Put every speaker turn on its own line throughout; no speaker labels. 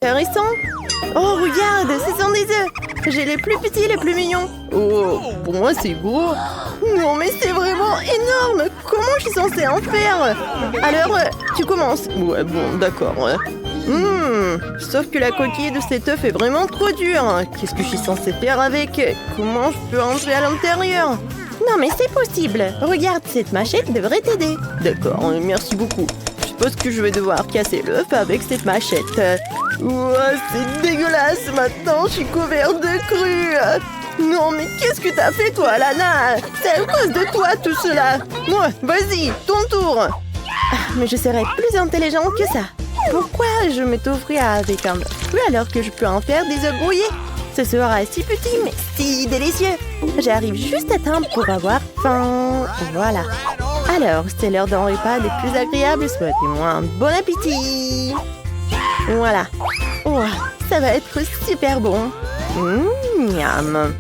Intéressant. Oh, regarde, ce sont des œufs. J'ai les plus petits, les plus mignons. Oh, pour moi, c'est gros. Non, mais c'est vraiment énorme. Comment je suis censée en faire? Alors, tu commences. Ouais, bon, d'accord. Sauf que la coquille de cet œuf est vraiment trop dure. Qu'est-ce que je suis censée faire avec? Comment je peux entrer à l'intérieur? Non, mais c'est possible. Regarde, cette machette devrait t'aider. D'accord, merci beaucoup. Je suppose que je vais devoir casser l'œuf avec cette machette. Ouah, c'est dégueulasse. Maintenant, je suis couverte de cru. Non, mais qu'est-ce que t'as fait, toi, Lana? C'est à cause de toi, tout cela. Ouais, vas-y, ton tour. Mais je serais plus intelligente que ça. Pourquoi je m'étoufferais avec un œuf alors que je peux en faire des œufs brouillés? Ce sera si petit, mais si délicieux. J'arrive juste à temps pour avoir faim. Voilà. Alors, c'est l'heure d'un repas des plus agréables. Souhaitez-moi un bon appétit. Voilà. Oh, ça va être super bon. Miam.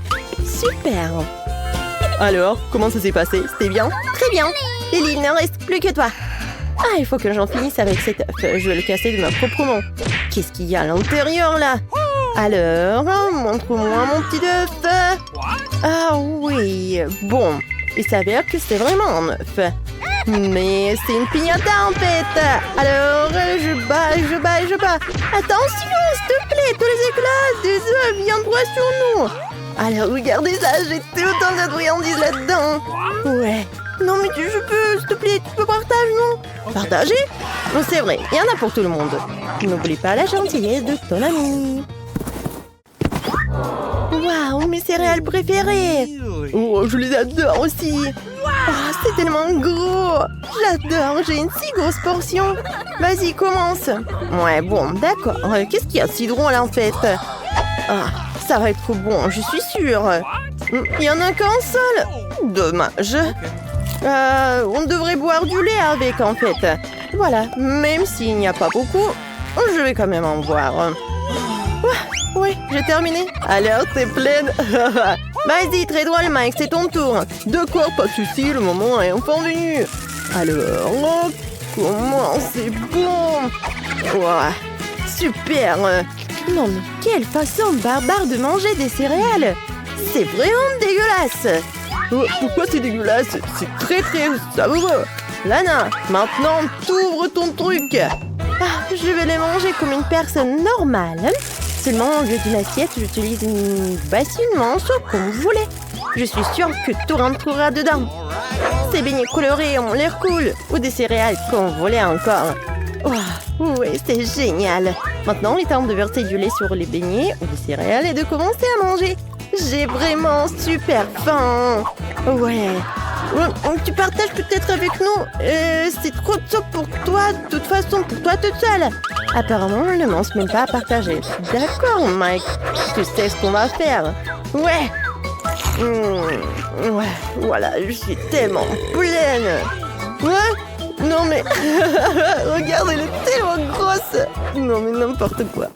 Super. Alors, comment ça s'est passé? C'était bien? Très bien. Lily, il ne reste plus que toi. Ah, il faut que j'en finisse avec cet œuf. Je vais le casser de ma propre main. Qu'est-ce qu'il y a à l'intérieur, là? Alors, montre-moi mon petit œuf. Ah oui, bon. Il s'avère que c'est vraiment un œuf. Mais c'est une piñata en fait. Alors, je bats. Attention, s'il te plaît, tous les éclats des œufs viennent droit sur nous. Alors, regardez ça, j'ai autant de friandises là-dedans. Ouais. Non, mais je peux, s'il te plaît, tu peux partager, non? Partager? Non, c'est vrai, il y en a pour tout le monde. N'oublie pas la gentillesse de ton ami. Waouh, mes céréales préférées. Oh, je les adore aussi. Oh, c'est tellement gros. J'adore, j'ai une si grosse portion. Vas-y, commence. Ouais, bon, d'accord. Qu'est-ce qu'il y a de si drôle, en fait? Ah, ça va être bon, je suis sûre. Il y en a qu'un seul. Dommage. On devrait boire du lait avec, en fait. Voilà, même s'il n'y a pas beaucoup, je vais quand même en boire. Oui, j'ai terminé. Alors, t'es pleine. Vas-y, très drôle, Mike, c'est ton tour. D'accord, pas de souci, le moment est enfin venu. Alors, comment c'est bon. Ouah, super. Non, mais quelle façon barbare de manger des céréales. C'est vraiment dégueulasse. Pourquoi c'est dégueulasse? C'est très savoureux. Lana, maintenant, t'ouvres ton truc. Ah, je vais les manger comme une personne normale. Seulement, au lieu d'une assiette, j'utilise une bassine manche comme vous voulez. Je suis sûre que tout rentrera dedans. Ces beignets colorés ont l'air cool. Ou des céréales qu'on voulait encore. Oh, oui, c'est génial. Maintenant, il est temps de verser du lait sur les beignets ou les céréales et de commencer à manger. J'ai vraiment super faim. Ouais. Tu partages peut-être avec nous. C'est trop de soupe pour toi, de toute façon, pour toi toute seule. Apparemment, on ne mange même pas à partager. D'accord, Mike. Tu sais ce qu'on va faire. Ouais. Ouais, voilà, je suis tellement pleine. Ouais. Non mais... Regarde, elle est tellement grosse. Non mais n'importe quoi.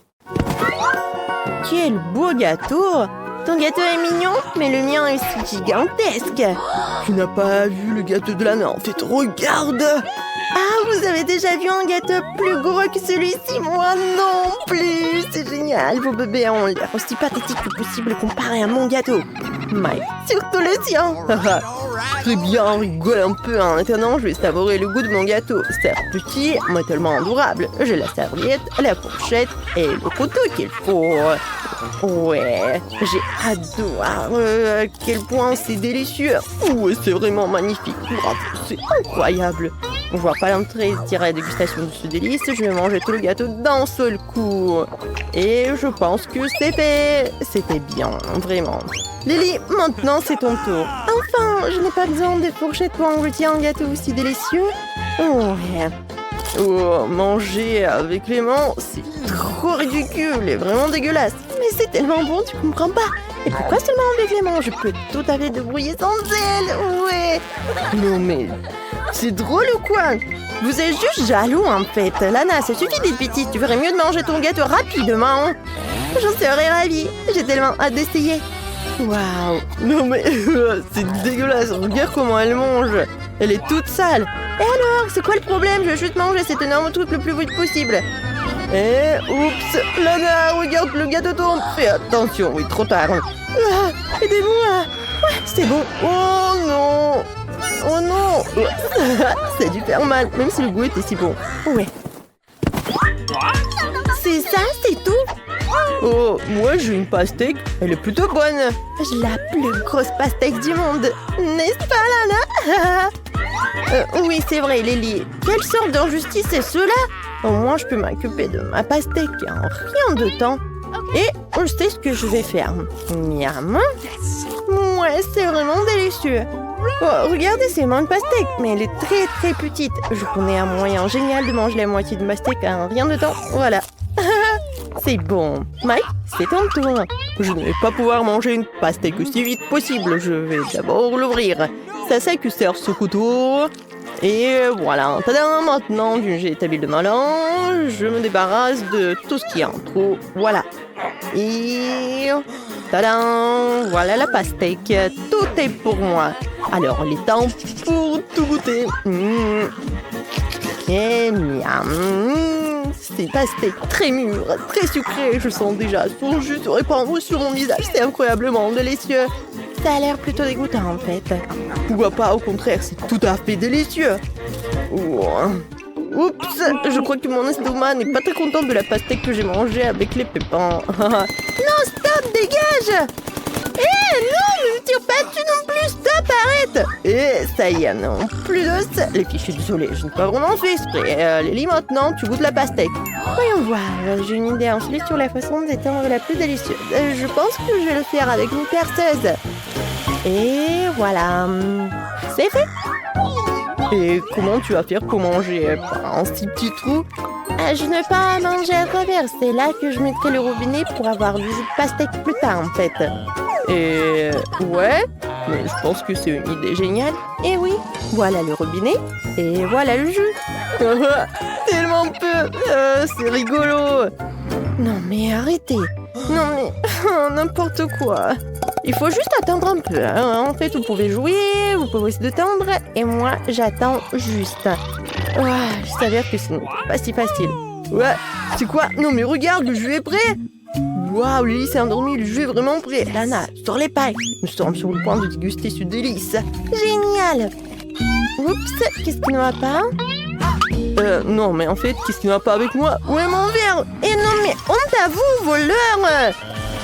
Quel beau gâteau. Ton gâteau est mignon, mais le mien est si gigantesque. Tu n'as pas vu le gâteau de Lana, en fait, regarde. Ah, vous avez déjà vu un gâteau plus gros que celui-ci? Moi non plus. C'est génial, vos bébés ont l'air aussi pathétiques que possible comparé à mon gâteau. Mike, surtout le tien. Très bien, rigole un peu. Maintenant, je vais savourer le goût de mon gâteau. Certes petit, mais tellement adorable. J'ai la serviette, la fourchette et le couteau qu'il faut. Ouais, j'ai adoré. À quel point c'est délicieux. Ouais, c'est vraiment magnifique. Bravo, c'est incroyable. On voit pas l'entrée tirée à la dégustation de ce délice. Je vais manger tout le gâteau d'un seul coup. Et je pense que c'est fait. C'était bien, vraiment. Lily, maintenant c'est ton tour. Enfin, je n'ai pas besoin de fourchettes pour engloutir un gâteau aussi délicieux. Ouais. Oh, manger avec les mains, c'est trop ridicule et vraiment dégueulasse. Mais c'est tellement bon, tu comprends pas. Et pourquoi seulement avec les mains? Je peux tout à fait débrouiller sans elles. Ouais. Non mais, c'est drôle ou quoi? Vous êtes juste jaloux en fait. Lana, ça suffit d'être petite. Tu ferais mieux de manger ton gâteau rapidement. J'en serais ravie. J'ai tellement hâte d'essayer. Waouh. Non mais, c'est dégueulasse. Regarde comment elle mange. Elle est toute sale. Et alors, c'est quoi le problème? Je vais juste manger cet énorme truc le plus vite possible. Et oups, Lana, regarde, le gâteau tombe. Fais attention, oui, trop tard. Ah, aidez-moi. Ouais, c'est bon. Oh non. Oh non. Ça a dû faire mal, même si le goût était si bon. Ouais. C'est ça, c'est tout? Oh, moi j'ai une pastèque, elle est plutôt bonne. J'ai la plus grosse pastèque du monde, n'est-ce pas, Lana? Oui, c'est vrai, Lily. Quelle sorte d'injustice est cela? Au moins, je peux m'occuper de ma pastèque en rien de temps. Et je sais ce que je vais faire. Miam. Ouais, c'est vraiment délicieux. Oh, regardez, c'est moins de pastèque, mais elle est très très petite. Je connais un moyen génial de manger la moitié de pastèque en rien de temps. Voilà. C'est bon. Mike, c'est ton tour. Je ne vais pas pouvoir manger une pastèque aussi vite possible. Je vais d'abord l'ouvrir. C'est à ça que sert ce couteau. Et voilà. Tadam, maintenant, d'une jet établie de mélange, je me débarrasse de tout ce qui est en trop. Voilà. Et tadam, voilà la pastèque. Tout est pour moi. Alors, il est temps pour tout goûter. Et miam. C'est pastèque très mûre, très sucrée. Je sens déjà son jus se répandre sur mon visage. C'est incroyablement délicieux. Ça a l'air plutôt dégoûtant en fait. Pourquoi pas, au contraire, c'est tout à fait délicieux. Oups, je crois que mon estomac n'est pas très content de la pastèque que j'ai mangée avec les pépins. Non, stop, dégage! Non, ne me tire pas dessus non plus, stop, arrête! Et ça y est, non, plus de ça. Les filles, je suis désolée, je n'ai pas vraiment fait exprès. Lily, maintenant, tu goûtes la pastèque. Voyons voir, j'ai une idée ensuite sur la façon d'étendre la plus délicieuse. Je pense que je vais le faire avec une perceuse. Et voilà, c'est fait. Et comment tu vas faire pour manger par un si petit trou? Je ne vais pas manger à travers, c'est là que je mettrai le robinet pour avoir du jus de pastèque plus tard en fait. Et ouais, mais je pense que c'est une idée géniale. Et oui, voilà le robinet et voilà le jus. Tellement peu, c'est rigolo. Non mais arrêtez. Non mais n'importe quoi. Il faut juste attendre un peu. Hein. En fait, vous pouvez jouer, vous pouvez essayer de tendre. Et moi, j'attends juste. Je savais que ce n'était pas si facile. Ouais, c'est quoi? Non mais regarde, le jus est prêt. Waouh, Lily s'est endormie, le jus est vraiment prêt. Lana, sors les pailles. Nous sommes sur le point de déguster ce délice. Génial. Oups, qu'est-ce qui ne va pas? Non, mais en fait, qu'est-ce qui ne va pas avec moi? Où est mon verre? Et non, mais honte à vous, voleur!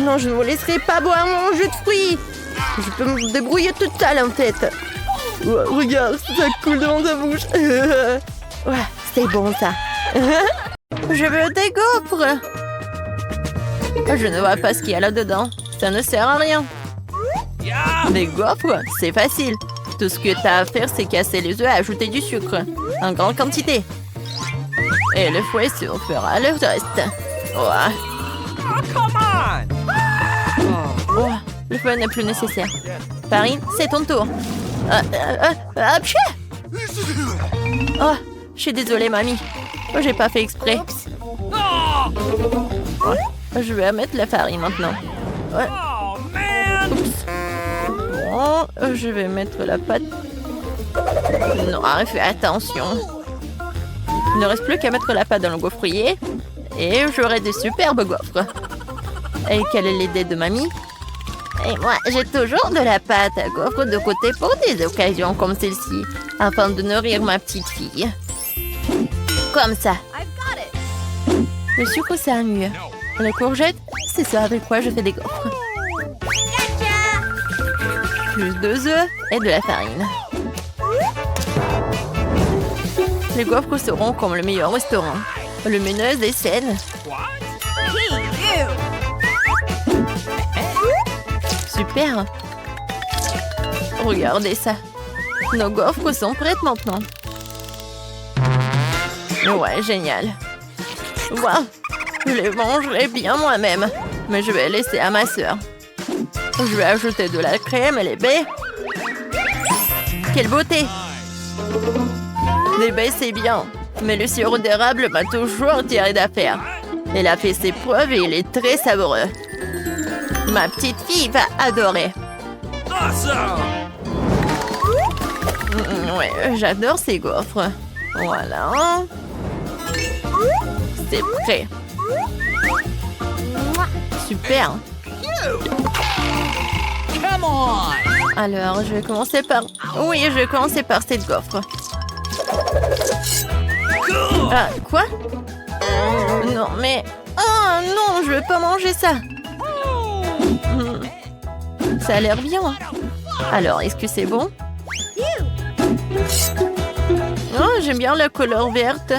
Non, je ne vous laisserai pas boire mon jus de fruits. Je peux me débrouiller toute seule, en fait. Regarde, ça coule dans ta bouche. Ouais, c'est bon, ça. Je veux des gaufres. Je ne vois pas ce qu'il y a là-dedans. Ça ne sert à rien. Des gaufres, c'est facile. Tout ce que tu as à faire, c'est casser les œufs et ajouter du sucre. En grande quantité. Et le fouet fera le reste. Ouais. Oh, le fouet n'est plus nécessaire. Farine, c'est ton tour. Oh, je suis désolée, mamie. J'ai pas fait exprès. Je vais mettre la farine maintenant. Oups. Bon, je vais mettre la pâte. Non, fais attention. Il ne reste plus qu'à mettre la pâte dans le gaufrier. Et j'aurai de superbes gaufres. Et quelle est l'idée de mamie? Et moi, j'ai toujours de la pâte à gaufres de côté pour des occasions comme celle-ci, afin de nourrir ma petite fille. Comme ça. Le sucre, c'est un mûr. La courgette, c'est ça avec quoi je fais des gaufres. Plus 2 œufs et de la farine. Les gaufres seront comme le meilleur restaurant. Lumineuses et saines. Super. Regardez ça. Nos gaufres sont prêtes maintenant. Ouais, génial. Waouh, je les mangerai bien moi-même. Mais je vais laisser à ma sœur. Je vais ajouter de la crème et les baies. Quelle beauté! Les baies, c'est bien. Mais le sirop d'érable m'a toujours tiré d'affaire. Elle a fait ses preuves et il est très savoureux. Ma petite fille va adorer. Ouais, j'adore ces gaufres. Voilà. C'est prêt. Super.
Come on!
Alors, je vais commencer par... Oui, je vais commencer par cette gaufre. Ah, quoi? Non, mais... Oh non, je vais pas manger ça. Ça a l'air bien. Alors, est-ce que c'est bon? Oh, j'aime bien la couleur verte.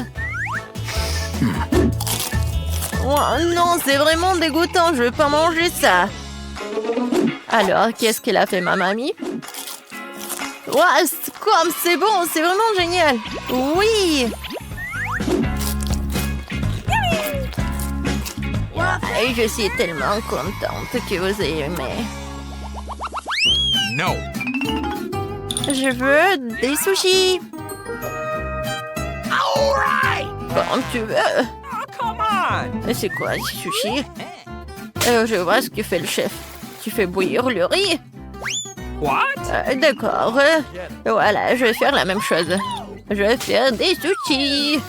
Oh non, c'est vraiment dégoûtant. Je vais pas manger ça. Alors, qu'est-ce qu'elle a fait, ma mamie? Wow, c'est bon, c'est vraiment génial. Oui. Et je suis tellement contente que vous ayez aimé.
No.
Je veux des sushis.
All right.
Bon, tu veux.
Oh, come on.
Et c'est quoi, ces sushis? Je vois ce que fait le chef. Tu fais bouillir le riz.
What?
D'accord. Voilà, je vais faire la même chose. Je vais faire des sushis.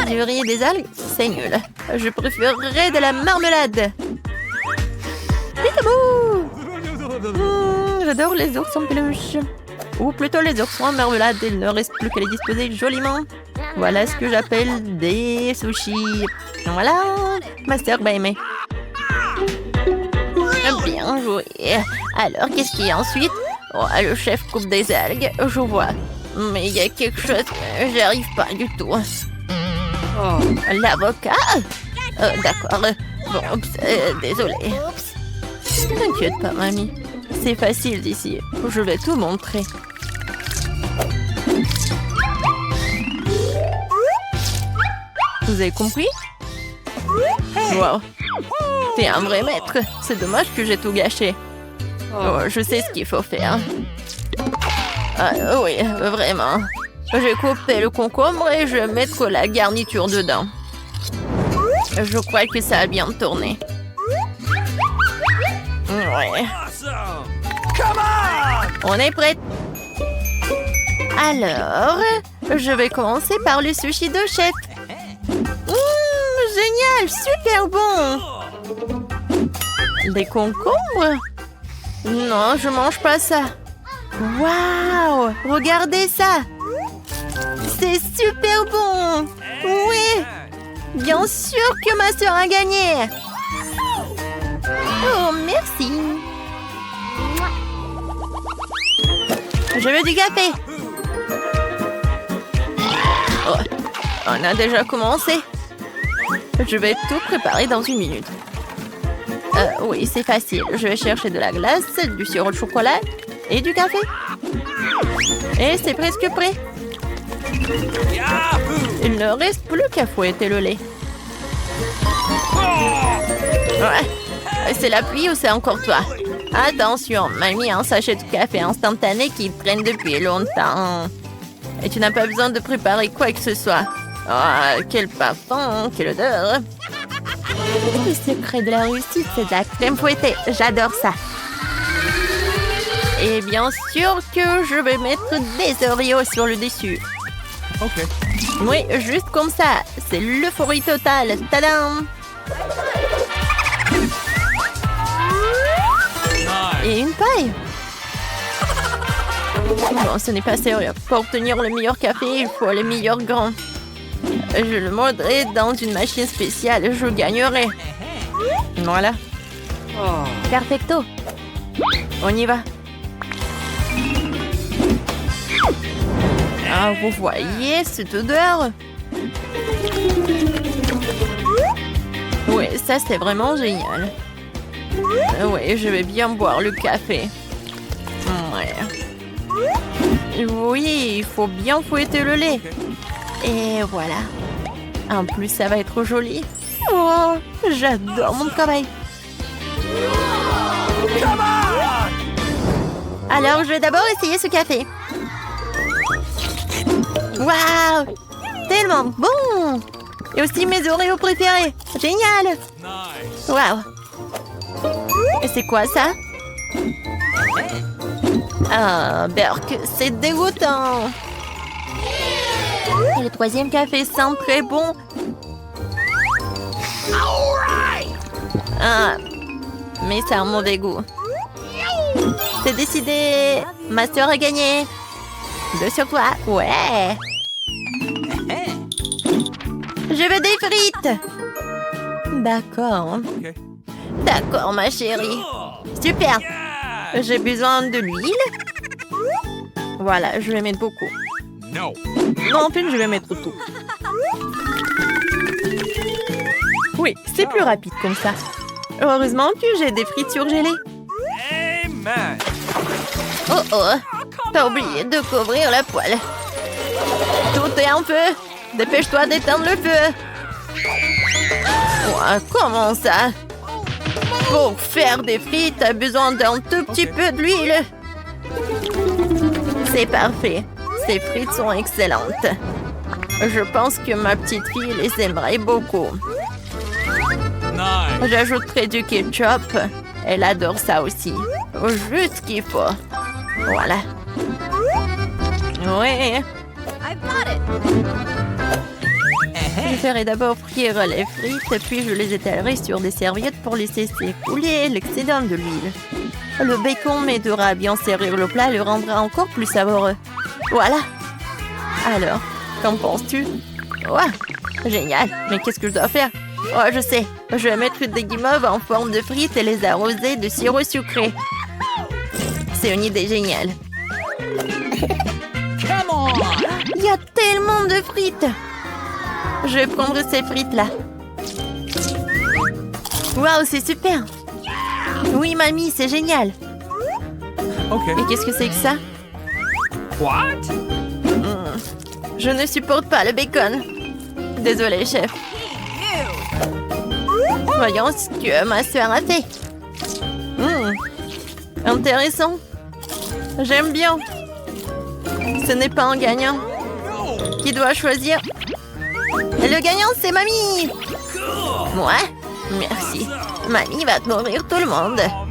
Du riz et des algues, c'est nul. Je préférerais de la marmelade. Peekaboo! J'adore les ours en peluche. Ou plutôt les ours en marmelade. Il ne reste plus qu'à les disposer joliment. Voilà ce que j'appelle des sushis. Voilà, Master va aimer. Bien joué. Alors, qu'est-ce qu'il y a ensuite? Oh, le chef coupe des algues, je vois. Mais il y a quelque chose que j'arrive pas du tout. Oh, l'avocat? D'accord. Bon, désolé. T'inquiète pas, mamie. C'est facile d'ici. Je vais tout montrer. Vous avez compris? Wow. T'es un vrai maître. C'est dommage que j'ai tout gâché. Oh, je sais ce qu'il faut faire. Ah, oui, vraiment. Je vais couper le concombre et je vais mettre la garniture dedans. Je crois que ça a bien tourné. Ouais.
Awesome. Come on.
On est prêt. Alors, je vais commencer par le sushi de chef. Génial, super bon. Des concombres? Non, je mange pas ça. Waouh, regardez ça. C'est super bon. Oui, bien sûr que ma sœur a gagné. Oh, merci. Je veux du café. Oh, on a déjà commencé. Je vais tout préparer dans une minute. Oui, c'est facile. Je vais chercher de la glace, du sirop de chocolat et du café. Et c'est presque prêt.
Yahoo!
Il ne reste plus qu'à fouetter le lait. Ouais. C'est la pluie ou c'est encore toi? Attention, mamie a un sachet de café instantané qui traîne depuis longtemps. Et tu n'as pas besoin de préparer quoi que ce soit. Oh, quel parfum, quelle odeur. Le secret de la réussite, c'est de la crème fouettée. J'adore ça. Et bien sûr que je vais mettre des Oreos sur le dessus.
Ok.
Oui, juste comme ça. C'est l'euphorie totale. Tadam! Et une paille. Bon, ce n'est pas sérieux. Pour obtenir le meilleur café, il faut les meilleurs grains. Je le moderai dans une machine spéciale. Je gagnerai. Voilà. Perfecto. On y va. Ah, vous voyez cette odeur? Oui, ça c'est vraiment génial. Oui, je vais bien boire le café. Ouais. Oui, il faut bien fouetter le lait. Et voilà. En plus, ça va être joli. Oh, j'adore mon travail. Alors, je vais d'abord essayer ce café. Waouh! Tellement bon! Et aussi mes Oreos préférés. Génial! Waouh! Et c'est quoi ça? Ah, Berk, c'est dégoûtant. Et le troisième café sent très bon. Ah, mais ça a un mauvais goût. C'est décidé. Ma sœur a gagné. 2 sur toi. Ouais. Je veux des frites. D'accord.
Okay.
D'accord, ma chérie. Super.
Yes.
J'ai besoin de l'huile. Voilà, je vais mettre beaucoup.
No.
Non, en fait, je vais mettre tout. Oui, c'est plus rapide comme ça. Heureusement que j'ai des frites surgelées.
Amen.
Oh oh, t'as oublié de couvrir la poêle. Tout est en feu. Dépêche-toi d'éteindre le feu. Ouah, comment ça? Pour faire des frites, t'as besoin d'un tout petit peu d'huile. C'est parfait. Ces frites sont excellentes. Je pense que ma petite fille les aimerait beaucoup.
Nice.
J'ajouterai du ketchup. Elle adore ça aussi. Juste ce qu'il faut. Voilà. Oui. Je ferai d'abord frire les frites, puis je les étalerai sur des serviettes pour laisser s'écouler l'excédent de l'huile. Le bacon m'aidera à bien servir le plat et le rendra encore plus savoureux. Voilà. Alors, qu'en penses-tu? Ouais, génial. Mais qu'est-ce que je dois faire? Oh, je sais. Je vais mettre des guimauves en forme de frites et les arroser de sirop sucré. C'est une idée géniale. Il y a tellement de frites. Je vais prendre ces frites-là. Waouh, c'est super. Oui, mamie, c'est génial.
Okay.
Et qu'est-ce que c'est que ça?
What?
Je ne supporte pas le bacon. Désolée, chef. Voyons ce que ma soeur a fait. Intéressant. J'aime bien. Ce n'est pas un gagnant. Qui doit choisir? Le gagnant, c'est mamie. Moi? Merci. Mamie va te nourrir tout le monde.
Oh